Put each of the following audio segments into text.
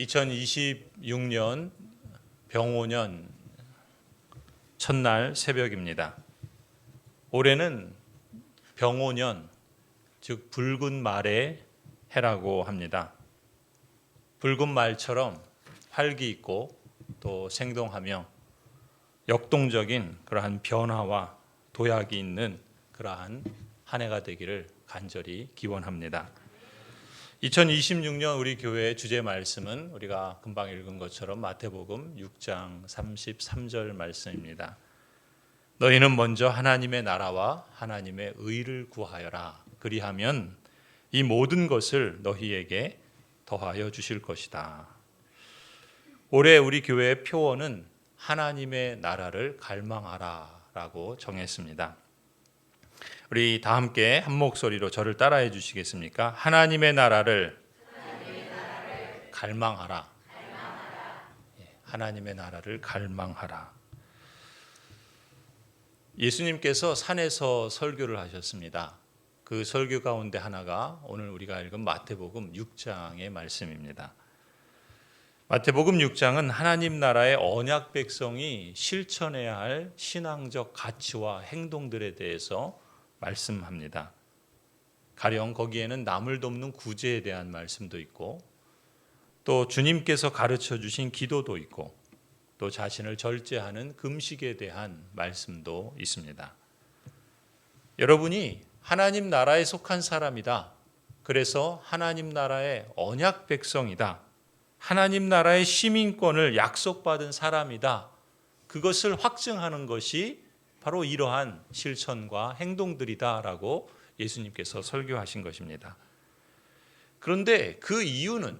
2026년 병오년 첫날 새벽입니다. 올해는 병오년, 즉 붉은 말의 해라고 합니다. 붉은 말처럼 활기 있고 또 생동하며 역동적인 그러한 변화와 도약이 있는 그러한 한 해가 되기를 간절히 기원합니다. 2026년 우리 교회의 주제 말씀은 우리가 금방 읽은 것처럼 마태복음 6장 33절 말씀입니다. 너희는 먼저 하나님의 나라와 하나님의 의를 구하여라. 그리하면 이 모든 것을 너희에게 더하여 주실 것이다. 올해 우리 교회의 표어는 하나님의 나라를 갈망하라 라고 정했습니다. 우리 다 함께 한 목소리로 저를 따라해 주시겠습니까? 하나님의 나라를 갈망하라. 하나님의 나라를 갈망하라. 예수님께서 산에서 설교를 하셨습니다. 그 설교 가운데 하나가 오늘 우리가 읽은 마태복음 6장의 말씀입니다. 마태복음 6장은 하나님 나라의 언약 백성이 실천해야 할 신앙적 가치와 행동들에 대해서 말씀합니다. 가령 거기에는 남을 돕는 구제에 대한 말씀도 있고 또 주님께서 가르쳐 주신 기도도 있고 또 자신을 절제하는 금식에 대한 말씀도 있습니다. 여러분이 하나님 나라에 속한 사람이다. 그래서 하나님 나라의 언약 백성이다. 하나님 나라의 시민권을 약속받은 사람이다. 그것을 확증하는 것이 바로 이러한 실천과 행동들이다라고 예수님께서 설교하신 것입니다. 그런데 그 이유는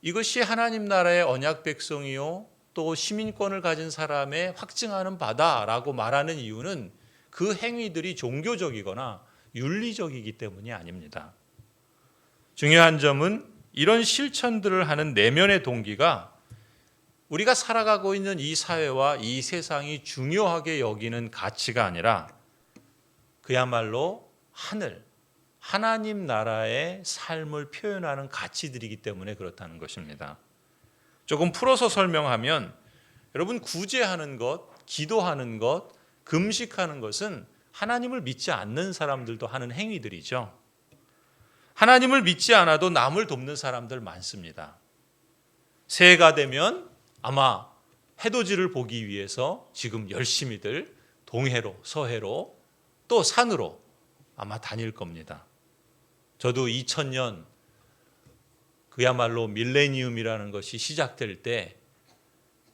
이것이 하나님 나라의 언약 백성이요 또 시민권을 가진 사람의 확증하는 바다라고 말하는 이유는 그 행위들이 종교적이거나 윤리적이기 때문이 아닙니다. 중요한 점은 이런 실천들을 하는 내면의 동기가 우리가 살아가고 있는 이 사회와 이 세상이 중요하게 여기는 가치가 아니라 그야말로 하나님 나라의 삶을 표현하는 가치들이기 때문에 그렇다는 것입니다. 조금 풀어서 설명하면 여러분 구제하는 것, 기도하는 것, 금식하는 것은 하나님을 믿지 않는 사람들도 하는 행위들이죠. 하나님을 믿지 않아도 남을 돕는 사람들 많습니다. 새해가 되면 아마 해돋이를 보기 위해서 지금 열심히들 동해로 서해로 또 산으로 아마 다닐 겁니다. 저도 2000년 그야말로 밀레니움이라는 것이 시작될 때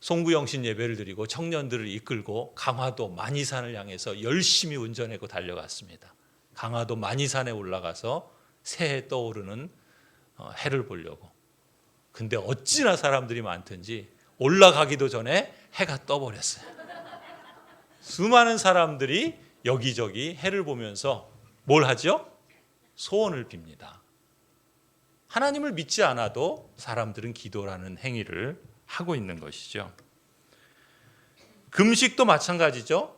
송구영신 예배를 드리고 청년들을 이끌고 강화도 만이산을 향해서 열심히 운전하고 달려갔습니다. 강화도 만이산에 올라가서 새해 떠오르는 해를 보려고. 근데 어찌나 사람들이 많든지 올라가기도 전에 해가 떠버렸어요. 수많은 사람들이 여기저기 해를 보면서 뭘 하죠? 소원을 빕니다. 하나님을 믿지 않아도 사람들은 기도라는 행위를 하고 있는 것이죠. 금식도 마찬가지죠.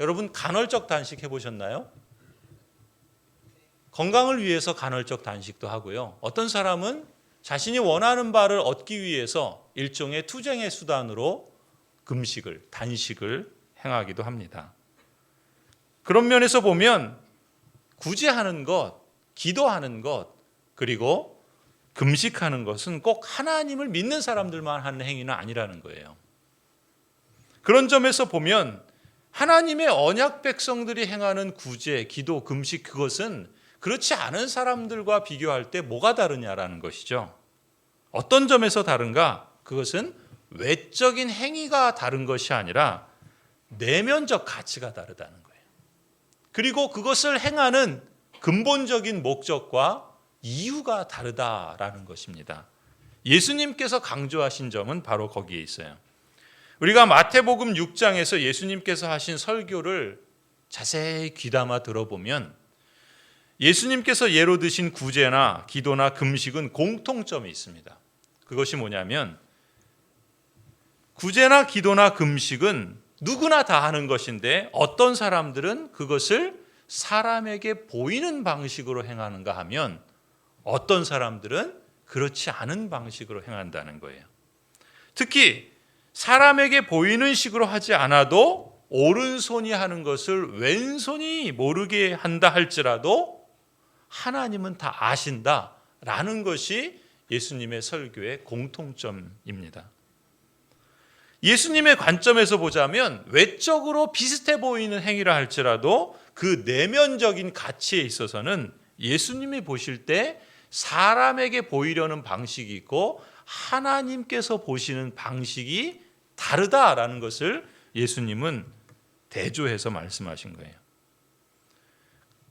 여러분 간헐적 단식 해보셨나요? 건강을 위해서 간헐적 단식도 하고요. 어떤 사람은 자신이 원하는 바를 얻기 위해서 일종의 투쟁의 수단으로 금식을, 단식을 행하기도 합니다. 그런 면에서 보면 구제하는 것, 기도하는 것, 그리고 금식하는 것은 꼭 하나님을 믿는 사람들만 하는 행위는 아니라는 거예요. 그런 점에서 보면 하나님의 언약 백성들이 행하는 구제, 기도, 금식 그것은 그렇지 않은 사람들과 비교할 때 뭐가 다르냐라는 것이죠. 어떤 점에서 다른가? 그것은 외적인 행위가 다른 것이 아니라 내면적 가치가 다르다는 거예요. 그리고 그것을 행하는 근본적인 목적과 이유가 다르다라는 것입니다. 예수님께서 강조하신 점은 바로 거기에 있어요. 우리가 마태복음 6장에서 예수님께서 하신 설교를 자세히 귀담아 들어보면 예수님께서 예로 드신 구제나 기도나 금식은 공통점이 있습니다. 그것이 뭐냐면 구제나 기도나 금식은 누구나 다 하는 것인데 어떤 사람들은 그것을 사람에게 보이는 방식으로 행하는가 하면 어떤 사람들은 그렇지 않은 방식으로 행한다는 거예요. 특히 사람에게 보이는 식으로 하지 않아도 오른손이 하는 것을 왼손이 모르게 한다 할지라도 하나님은 다 아신다라는 것이 예수님의 설교의 공통점입니다. 예수님의 관점에서 보자면 외적으로 비슷해 보이는 행위라 할지라도 그 내면적인 가치에 있어서는 예수님이 보실 때 사람에게 보이려는 방식이 있고 하나님께서 보시는 방식이 다르다라는 것을 예수님은 대조해서 말씀하신 거예요.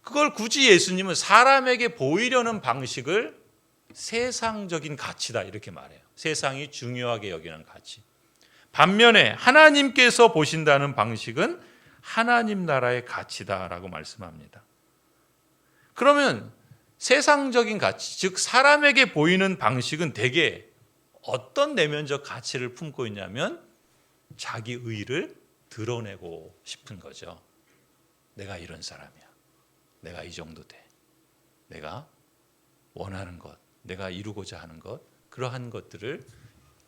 그걸 굳이 예수님은 사람에게 보이려는 방식을 세상적인 가치다 이렇게 말해요. 세상이 중요하게 여기는 가치. 반면에 하나님께서 보신다는 방식은 하나님 나라의 가치다라고 말씀합니다. 그러면 세상적인 가치, 즉 사람에게 보이는 방식은 대개 어떤 내면적 가치를 품고 있냐면 자기 의를 드러내고 싶은 거죠. 내가 이런 사람이야. 내가 이 정도 돼. 내가 원하는 것, 내가 이루고자 하는 것, 그러한 것들을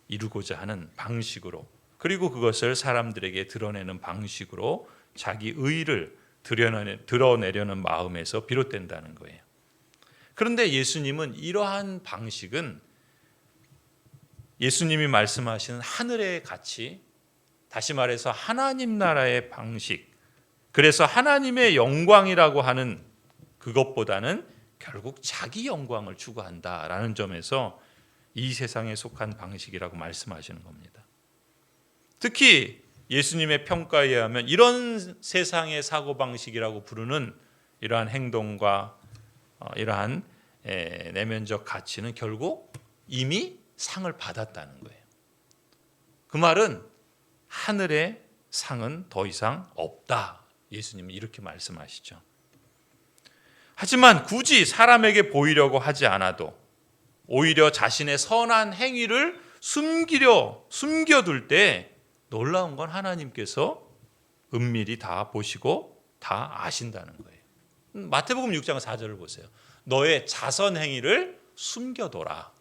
이루고자 하는 방식으로, 그리고 그것을 사람들에게 드러내는 방식으로 자기 의를 드러내려는 마음에서 비롯된다는 거예요. 그런데 예수님은 이러한 방식은 예수님이 말씀하시는 하늘의 가치, 다시 말해서 하나님 나라의 방식, 그래서 하나님의 영광이라고 하는 그것보다는 결국 자기 영광을 추구한다라는 점에서 이 세상에 속한 방식이라고 말씀하시는 겁니다. 특히 예수님의 평가에 의하면 이런 세상의 사고방식이라고 부르는 이러한 행동과 이러한 내면적 가치는 결국 이미 상을 받았다는 거예요. 그 말은 하늘의 상은 더 이상 없다. 예수님은 이렇게 말씀하시죠. 하지만 굳이 사람에게 보이려고 하지 않아도 오히려 자신의 선한 행위를 숨겨둘 때 놀라운 건 하나님께서 은밀히 다 보시고 다 아신다는 거예요. 마태복음 6장 4절을 보세요. 너의 자선 행위를 숨겨둬라.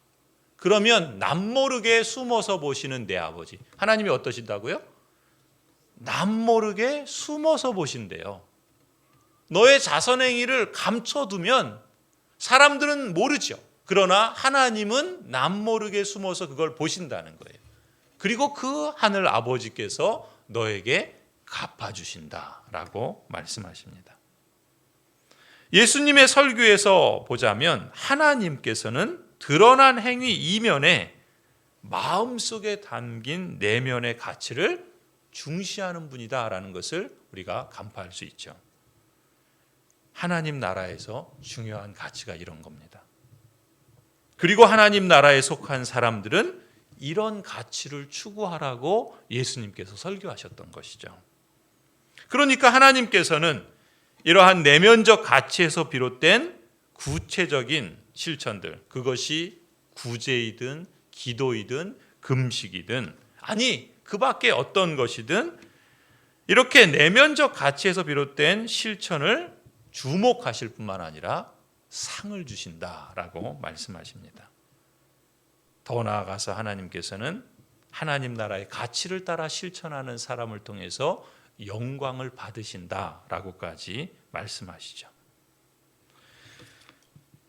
그러면 남모르게 숨어서 보시는 내 아버지. 하나님이 어떠신다고요? 남모르게 숨어서 보신대요. 너의 자선 행위를 감춰두면 사람들은 모르죠. 그러나 하나님은 남모르게 숨어서 그걸 보신다는 거예요. 그리고 그 하늘 아버지께서 너에게 갚아주신다라고 말씀하십니다. 예수님의 설교에서 보자면 하나님께서는 드러난 행위 이면에 마음속에 담긴 내면의 가치를 중시하는 분이다라는 것을 우리가 간파할 수 있죠. 하나님 나라에서 중요한 가치가 이런 겁니다. 그리고 하나님 나라에 속한 사람들은 이런 가치를 추구하라고 예수님께서 설교하셨던 것이죠. 그러니까 하나님께서는 이러한 내면적 가치에서 비롯된 구체적인 실천들, 그것이 구제이든 기도이든 금식이든 아니 그 밖에 어떤 것이든 이렇게 내면적 가치에서 비롯된 실천을 주목하실 뿐만 아니라 상을 주신다라고 말씀하십니다. 더 나아가서 하나님께서는 하나님 나라의 가치를 따라 실천하는 사람을 통해서 영광을 받으신다라고까지 말씀하시죠.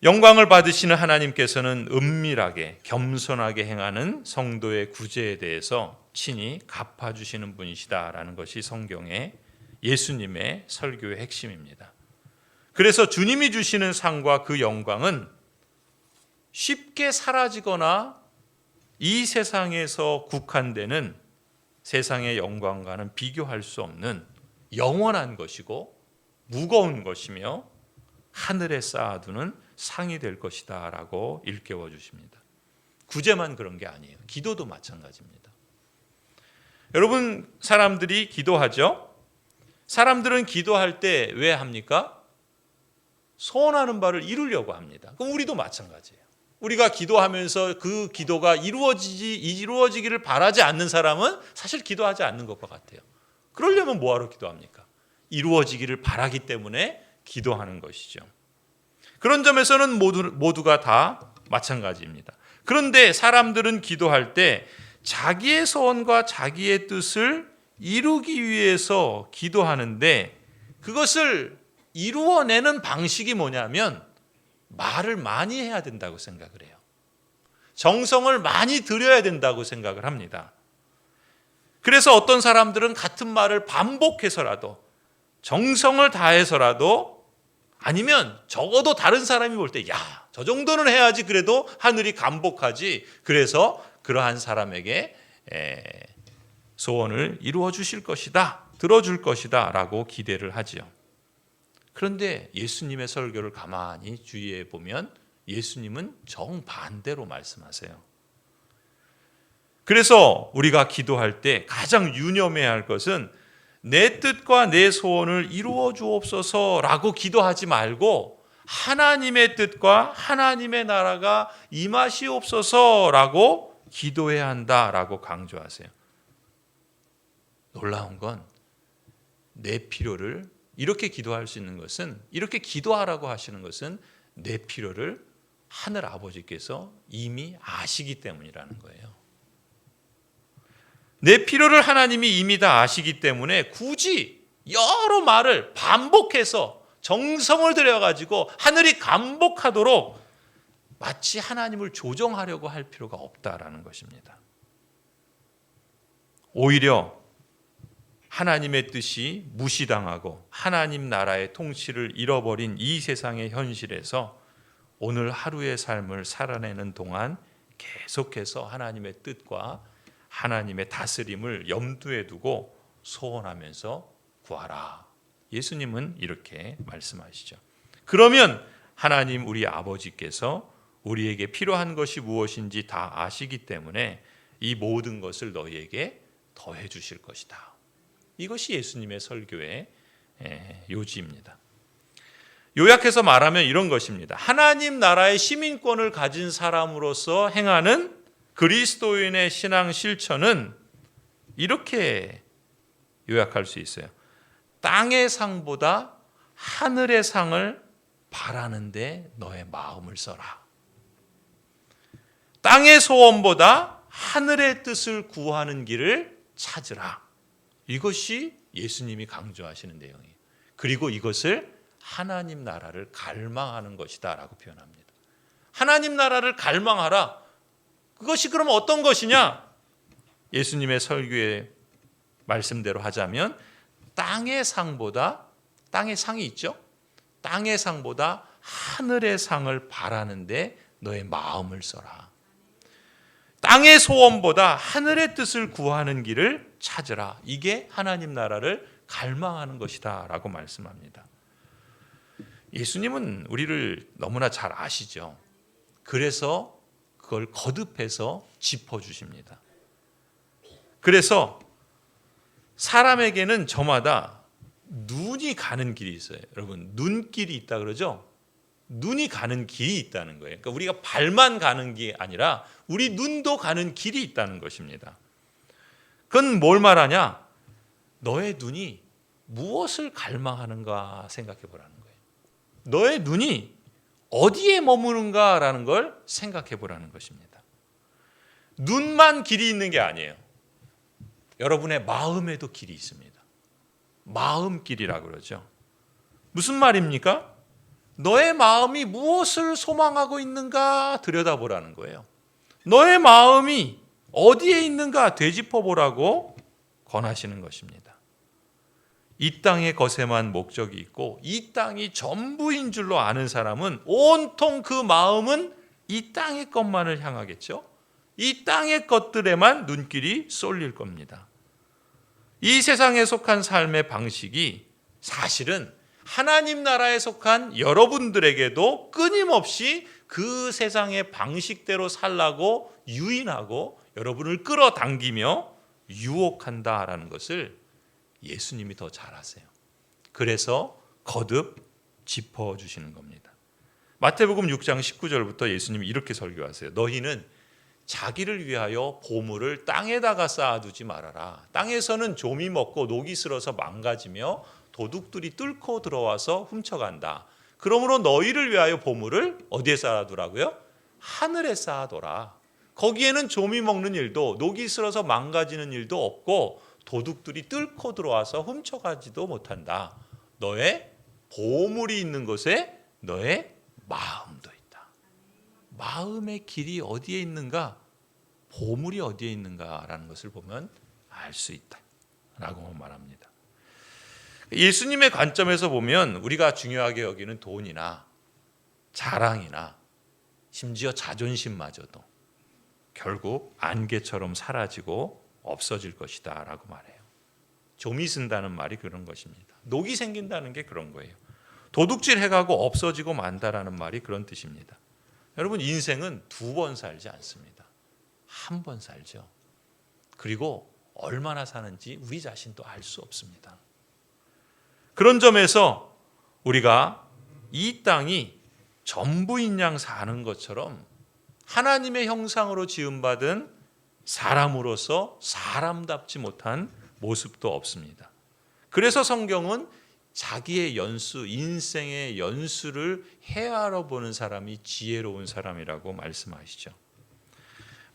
영광을 받으시는 하나님께서는 은밀하게 겸손하게 행하는 성도의 구제에 대해서 친히 갚아주시는 분이시다라는 것이 성경의 예수님의 설교의 핵심입니다. 그래서 주님이 주시는 상과 그 영광은 쉽게 사라지거나 이 세상에서 국한되는 세상의 영광과는 비교할 수 없는 영원한 것이고 무거운 것이며 하늘에 쌓아두는 상이 될 것이다 라고 일깨워 주십니다. 구제만 그런 게 아니에요. 기도도 마찬가지입니다. 여러분, 사람들이 기도하죠? 사람들은 기도할 때 왜 합니까? 소원하는 바를 이루려고 합니다. 그럼 우리도 마찬가지예요. 우리가 기도하면서 그 기도가 이루어지기를 바라지 않는 사람은 사실 기도하지 않는 것과 같아요. 그러려면 뭐하러 기도합니까? 이루어지기를 바라기 때문에 기도하는 것이죠. 그런 점에서는 모두가 다 마찬가지입니다. 그런데 사람들은 기도할 때 자기의 소원과 자기의 뜻을 이루기 위해서 기도하는데 그것을 이루어내는 방식이 뭐냐면 말을 많이 해야 된다고 생각을 해요. 정성을 많이 들여야 된다고 생각을 합니다. 그래서 어떤 사람들은 같은 말을 반복해서라도 정성을 다해서라도 아니면 적어도 다른 사람이 볼 때 야, 저 정도는 해야지 그래도 하늘이 감복하지. 그래서 그러한 사람에게 소원을 이루어 주실 것이다. 들어줄 것이다 라고 기대를 하지요. 그런데 예수님의 설교를 가만히 주의해 보면 예수님은 정반대로 말씀하세요. 그래서 우리가 기도할 때 가장 유념해야 할 것은 내 뜻과 내 소원을 이루어 주옵소서라고 기도하지 말고 하나님의 뜻과 하나님의 나라가 임하시옵소서라고 기도해야 한다라고 강조하세요. 놀라운 건 내 필요를 이렇게 기도할 수 있는 것은, 이렇게 기도하라고 하시는 것은 내 필요를 하늘 아버지께서 이미 아시기 때문이라는 거예요. 내 필요를 하나님이 이미 다 아시기 때문에 굳이 여러 말을 반복해서 정성을 들여가지고 하늘이 감복하도록 마치 하나님을 조정하려고 할 필요가 없다라는 것입니다. 오히려 하나님의 뜻이 무시당하고 하나님 나라의 통치를 잃어버린 이 세상의 현실에서 오늘 하루의 삶을 살아내는 동안 계속해서 하나님의 뜻과 하나님의 다스림을 염두에 두고 소원하면서 구하라. 예수님은 이렇게 말씀하시죠. 그러면 하나님 우리 아버지께서 우리에게 필요한 것이 무엇인지 다 아시기 때문에 이 모든 것을 너희에게 더해 주실 것이다. 이것이 예수님의 설교의 요지입니다. 요약해서 말하면 이런 것입니다. 하나님 나라의 시민권을 가진 사람으로서 행하는 그리스도인의 신앙 실천은 이렇게 요약할 수 있어요. 땅의 상보다 하늘의 상을 바라는데 너의 마음을 써라. 땅의 소원보다 하늘의 뜻을 구하는 길을 찾으라. 이것이 예수님이 강조하시는 내용이에요. 그리고 이것을 하나님 나라를 갈망하는 것이다 라고 표현합니다. 하나님 나라를 갈망하라. 그것이 그럼 어떤 것이냐? 예수님의 설교의 말씀대로 하자면 땅의 상보다, 땅의 상이 있죠? 땅의 상보다 하늘의 상을 바라는데 너의 마음을 써라. 땅의 소원보다 하늘의 뜻을 구하는 길을 찾으라. 이게 하나님 나라를 갈망하는 것이다 라고 말씀합니다. 예수님은 우리를 너무나 잘 아시죠. 그래서 그걸 거듭해서 짚어주십니다. 그래서 사람에게는 저마다 눈이 가는 길이 있어요. 여러분, 눈길이 있다 그러죠? 눈이 가는 길이 있다는 거예요. 그러니까 우리가 발만 가는 게 아니라 우리 눈도 가는 길이 있다는 것입니다. 그건 뭘 말하냐? 너의 눈이 무엇을 갈망하는가 생각해 보라는 거예요. 너의 눈이 어디에 머무는가라는 걸 생각해 보라는 것입니다. 눈만 길이 있는 게 아니에요. 여러분의 마음에도 길이 있습니다. 마음길이라고 그러죠. 무슨 말입니까? 너의 마음이 무엇을 소망하고 있는가 들여다보라는 거예요. 너의 마음이 어디에 있는가 되짚어보라고 권하시는 것입니다. 이 땅의 것에만 목적이 있고 이 땅이 전부인 줄로 아는 사람은 온통 그 마음은 이 땅의 것만을 향하겠죠. 이 땅의 것들에만 눈길이 쏠릴 겁니다. 이 세상에 속한 삶의 방식이 사실은 하나님 나라에 속한 여러분들에게도 끊임없이 그 세상의 방식대로 살라고 유인하고 여러분을 끌어당기며 유혹한다라는 것을 예수님이 더 잘 아세요. 그래서 거듭 짚어주시는 겁니다. 마태복음 6장 19절부터 예수님이 이렇게 설교하세요. 너희는 자기를 위하여 보물을 땅에다가 쌓아두지 말아라. 땅에서는 좀이 먹고 녹이 슬어서 망가지며 도둑들이 뚫고 들어와서 훔쳐간다. 그러므로 너희를 위하여 보물을 어디에 쌓아두라고요? 하늘에 쌓아둬라. 거기에는 조미 먹는 일도, 녹이 슬어서 망가지는 일도 없고 도둑들이 뚫고 들어와서 훔쳐가지도 못한다. 너의 보물이 있는 곳에 너의 마음도 있다. 마음의 길이 어디에 있는가? 보물이 어디에 있는가라는 것을 보면 알 수 있다라고 말합니다. 예수님의 관점에서 보면 우리가 중요하게 여기는 돈이나 자랑이나 심지어 자존심마저도 결국 안개처럼 사라지고 없어질 것이다 라고 말해요. 좀이 쓴다는 말이 그런 것입니다. 녹이 생긴다는 게 그런 거예요. 도둑질 해가고 없어지고 만다라는 말이 그런 뜻입니다. 여러분, 인생은 두 번 살지 않습니다. 한 번 살죠. 그리고 얼마나 사는지 우리 자신도 알 수 없습니다. 그런 점에서 우리가 이 땅이 전부인 양 사는 것처럼 하나님의 형상으로 지음받은 사람으로서 사람답지 못한 모습도 없습니다. 그래서 성경은 자기의 연수, 인생의 연수를 헤아려 보는 사람이 지혜로운 사람이라고 말씀하시죠.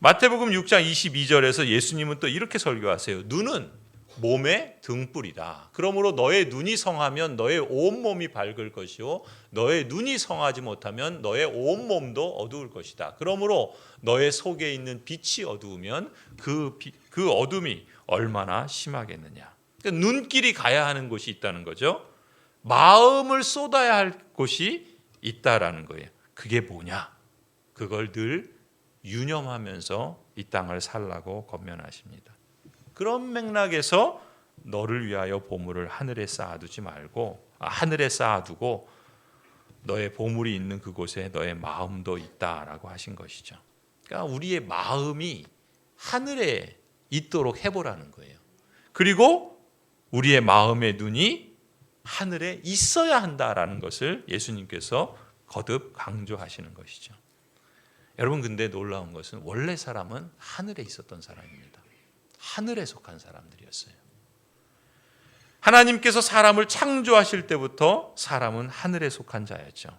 마태복음 6장 22절에서 예수님은 또 이렇게 설교하세요. 눈은 몸의 등불이다. 그러므로 너의 눈이 성하면 너의 온몸이 밝을 것이요 너의 눈이 성하지 못하면 너의 온몸도 어두울 것이다. 그러므로 너의 속에 있는 빛이 어두우면 그 어둠이 얼마나 심하겠느냐. 그러니까 눈길이 가야 하는 곳이 있다는 거죠. 마음을 쏟아야 할 곳이 있다라는 거예요. 그게 뭐냐? 그걸 늘 유념하면서 이 땅을 살라고 권면하십니다. 그런 맥락에서 너를 위하여 보물을 하늘에 쌓아두지 말고 하늘에 쌓아두고 너의 보물이 있는 그곳에 너의 마음도 있다라고 하신 것이죠. 그러니까 우리의 마음이 하늘에 있도록 해보라는 거예요. 그리고 우리의 마음의 눈이 하늘에 있어야 한다라는 것을 예수님께서 거듭 강조하시는 것이죠. 여러분, 근데 놀라운 것은 원래 사람은 하늘에 있었던 사람입니다. 하늘에 속한 사람들이었어요. 하나님께서 사람을 창조하실 때부터 사람은 하늘에 속한 자였죠.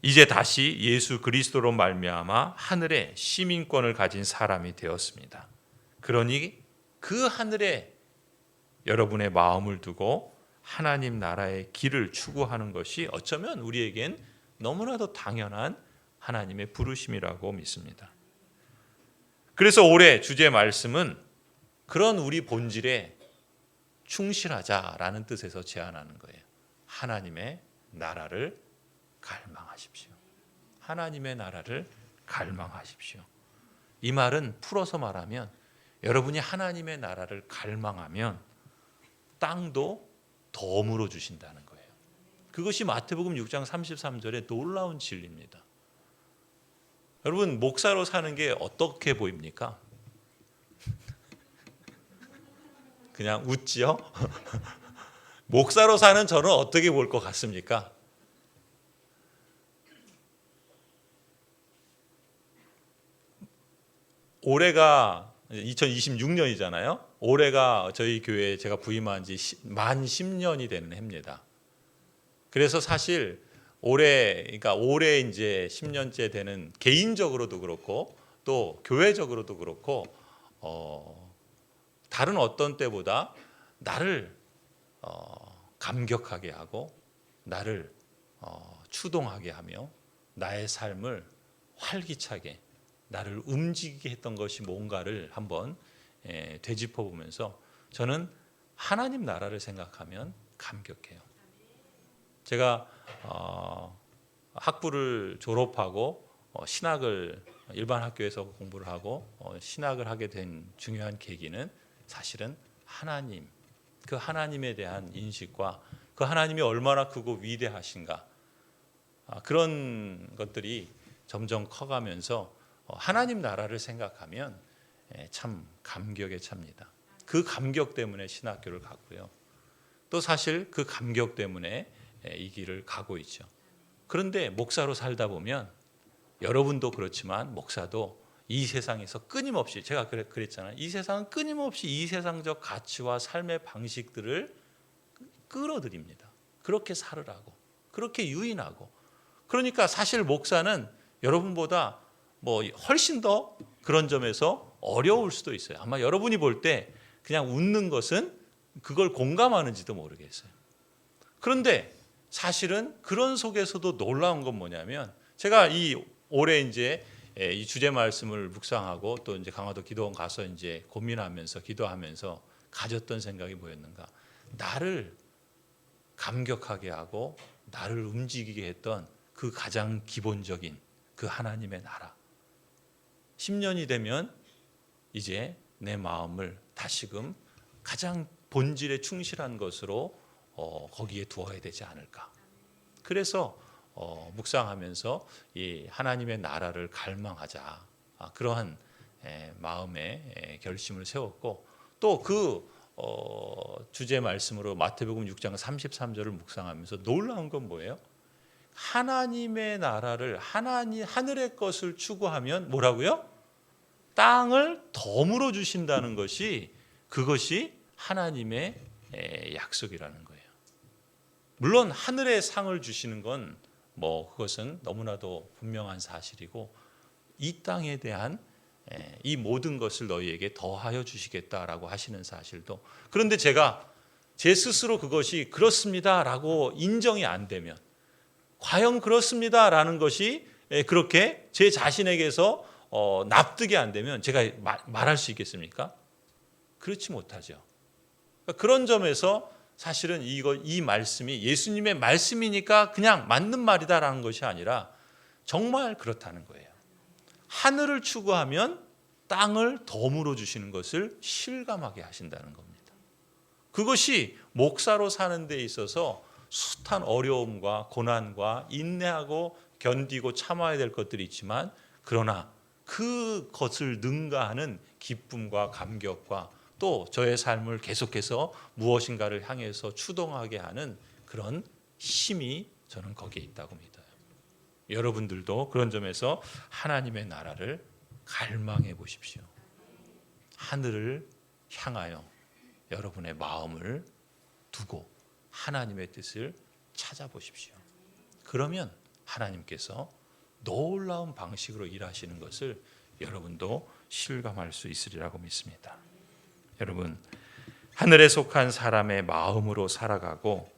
이제 다시 예수 그리스도로 말미암아 하늘의 시민권을 가진 사람이 되었습니다. 그러니 그 하늘에 여러분의 마음을 두고 하나님 나라의 길을 추구하는 것이 어쩌면 우리에겐 너무나도 당연한 하나님의 부르심이라고 믿습니다. 그래서 올해 주제 말씀은 그런 우리 본질에 충실하자라는 뜻에서 제안하는 거예요. 하나님의 나라를 갈망하십시오. 하나님의 나라를 갈망하십시오. 이 말은 풀어서 말하면 여러분이 하나님의 나라를 갈망하면 땅도 덤으로 주신다는 거예요. 그것이 마태복음 6장 33절의 놀라운 진리입니다. 여러분, 목사로 사는 게 어떻게 보입니까? 그냥 웃지요? 목사로 사는 저는 어떻게 볼 것 같습니까? 올해가 2026년이잖아요. 올해가 저희 교회에 제가 부임한 지 만 10년이 되는 해입니다. 그래서 사실 올해 이제 10년째 되는 개인적으로도 그렇고 또 교회적으로도 그렇고 다른 어떤 때보다 나를 감격하게 하고 나를 추동하게 하며 나의 삶을 활기차게 나를 움직이게 했던 것이 뭔가를 한번 되짚어 보면서 저는 하나님 나라를 생각하면 감격해요. 제가 학부를 졸업하고 신학을 일반 학교에서 공부를 하고 신학을 하게 된 중요한 계기는 사실은 하나님, 그 하나님에 대한 인식과 그 하나님이 얼마나 크고 위대하신가 그런 것들이 점점 커가면서 하나님 나라를 생각하면 참 감격에 찹니다. 그 감격 때문에 신학교를 갔고요. 또 사실 그 감격 때문에 이 길을 가고 있죠. 그런데 목사로 살다 보면 여러분도 그렇지만 목사도 이 세상에서 끊임없이 제가 그랬잖아요. 이 세상은 끊임없이 이 세상적 가치와 삶의 방식들을 끌어들입니다. 그렇게 살으라고, 그렇게 유인하고. 그러니까 사실 목사는 여러분보다 뭐 훨씬 더 그런 점에서 어려울 수도 있어요. 아마 여러분이 볼 때 그냥 웃는 것은 그걸 공감하는지도 모르겠어요. 그런데 사실은 그런 속에서도 놀라운 건 뭐냐면, 제가 이 올해 이제 이 주제 말씀을 묵상하고 또 이제 강화도 기도원 가서 이제 고민하면서 기도하면서 가졌던 생각이 뭐였는가? 나를 감격하게 하고 나를 움직이게 했던 그 가장 기본적인 그 하나님의 나라. 10년이 되면 이제 내 마음을 다시금 가장 본질에 충실한 것으로 거기에 두어야 되지 않을까. 그래서 묵상하면서 이 하나님의 나라를 갈망하자, 그러한 마음의 결심을 세웠고, 또 그 주제 말씀으로 마태복음 6장 33절을 묵상하면서 놀라운 건 뭐예요? 하나님의 나라를, 하늘의 것을 추구하면 뭐라고요? 땅을 덤으로 주신다는 것이, 그것이 하나님의 약속이라는 거예요. 물론 하늘의 상을 주시는 건 뭐 그것은 너무나도 분명한 사실이고, 이 땅에 대한 이 모든 것을 너희에게 더하여 주시겠다라고 하시는 사실도, 그런데 제가 제 스스로 그것이 그렇습니다라고 인정이 안 되면, 과연 그렇습니다라는 것이 그렇게 제 자신에게서 납득이 안 되면 제가 말할 수 있겠습니까? 그렇지 못하죠. 그런 점에서 사실은 이 말씀이 예수님의 말씀이니까 그냥 맞는 말이다라는 것이 아니라 정말 그렇다는 거예요. 하늘을 추구하면 땅을 덤으로 주시는 것을 실감하게 하신다는 겁니다. 그것이 목사로 사는 데 있어서 숱한 어려움과 고난과 인내하고 견디고 참아야 될 것들이 있지만, 그러나 그것을 능가하는 기쁨과 감격과 또 저의 삶을 계속해서 무엇인가를 향해서 추동하게 하는 그런 힘이 저는 거기에 있다고 믿어요. 여러분들도 그런 점에서 하나님의 나라를 갈망해 보십시오. 하늘을 향하여 여러분의 마음을 두고 하나님의 뜻을 찾아보십시오. 그러면 하나님께서 놀라운 방식으로 일하시는 것을 여러분도 실감할 수 있으리라고 믿습니다. 여러분, 하늘에 속한 사람의 마음으로 살아가고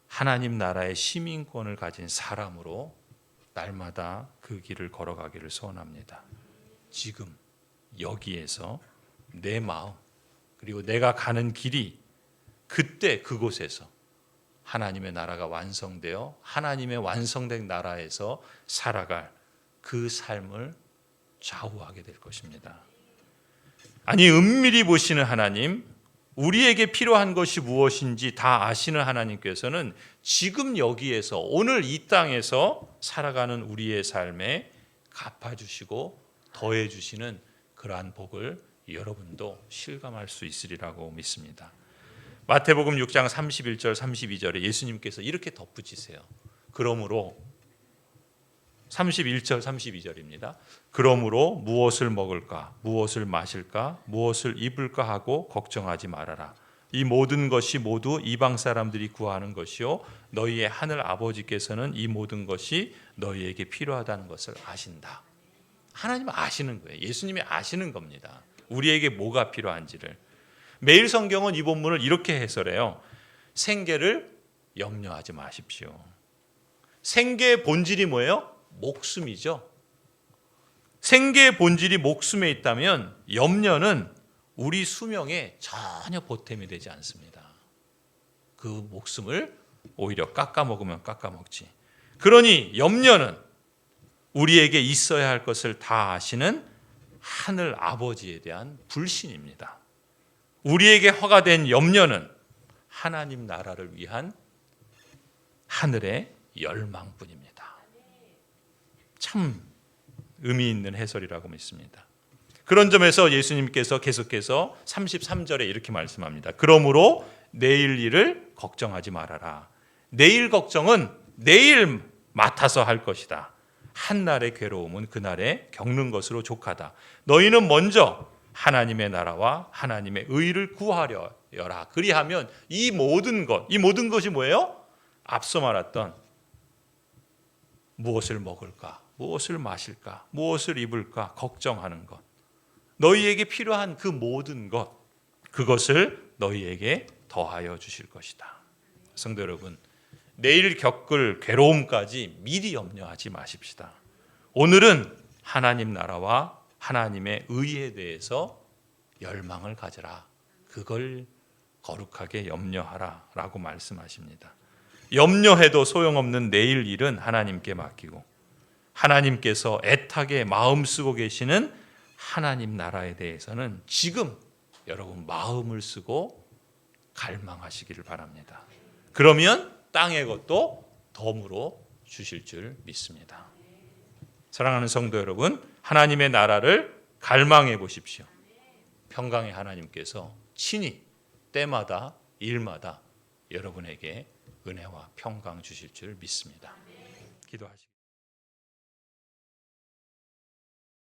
하나님 나라의 시민권을 가진 사람으로 날마다 그 길을 걸어가기를 소원합니다. 지금 여기에서 내 마음, 그리고 내가 가는 길이 그때 그곳에서 하나님의 나라가 완성되어 하나님의 완성된 나라에서 살아갈 그 삶을 좌우하게 될 것입니다. 아니, 은밀히 보시는 하나님, 우리에게 필요한 것이 무엇인지 다 아시는 하나님께서는 지금 여기에서, 오늘 이 땅에서 살아가는 우리의 삶에 갚아주시고 더해주시는 그러한 복을 여러분도 실감할 수 있으리라고 믿습니다. 마태복음 6장 31절 32절에 예수님께서 이렇게 덧붙이세요. 그러므로 31절 32절입니다. 그러므로 무엇을 먹을까, 무엇을 마실까, 무엇을 입을까 하고 걱정하지 말아라. 이 모든 것이 모두 이방 사람들이 구하는 것이요 너희의 하늘 아버지께서는 이 모든 것이 너희에게 필요하다는 것을 아신다. 하나님은 아시는 거예요. 예수님이 아시는 겁니다. 우리에게 뭐가 필요한지를. 매일 성경은 이 본문을 이렇게 해설해요. 생계를 염려하지 마십시오. 생계의 본질이 뭐예요? 목숨이죠. 생계의 본질이 목숨에 있다면 염려는 우리 수명에 전혀 보탬이 되지 않습니다. 그 목숨을 오히려 깎아먹으면 깎아먹지. 그러니 염려는 우리에게 있어야 할 것을 다 아시는 하늘 아버지에 대한 불신입니다. 우리에게 허가된 염려는 하나님 나라를 위한 하늘의 열망뿐입니다. 참 의미 있는 해설이라고 믿습니다. 그런 점에서 예수님께서 계속해서 33절에 이렇게 말씀합니다. 그러므로 내일 일을 걱정하지 말아라. 내일 걱정은 내일 맡아서 할 것이다. 한날의 괴로움은 그날에 겪는 것으로 족하다. 너희는 먼저 하나님의 나라와 하나님의 의를 구하려라. 그리하면 이 모든 것이 뭐예요? 앞서 말했던 무엇을 먹을까? 무엇을 마실까? 무엇을 입을까? 걱정하는 것. 너희에게 필요한 그 모든 것, 그것을 너희에게 더하여 주실 것이다. 성도 여러분, 내일 겪을 괴로움까지 미리 염려하지 마십시다. 오늘은 하나님 나라와 하나님의 의에 대해서 열망을 가져라. 그걸 거룩하게 염려하라 라고 말씀하십니다. 염려해도 소용없는 내일 일은 하나님께 맡기고 하나님께서 애타게 마음 쓰고 계시는 하나님 나라에 대해서는 지금 여러분 마음을 쓰고 갈망하시기를 바랍니다. 그러면 땅의 것도 덤으로 주실 줄 믿습니다. 사랑하는 성도 여러분, 하나님의 나라를 갈망해 보십시오. 평강의 하나님께서 친히 때마다 일마다 여러분에게 은혜와 평강 주실 줄 믿습니다. 기도하시겠습니다.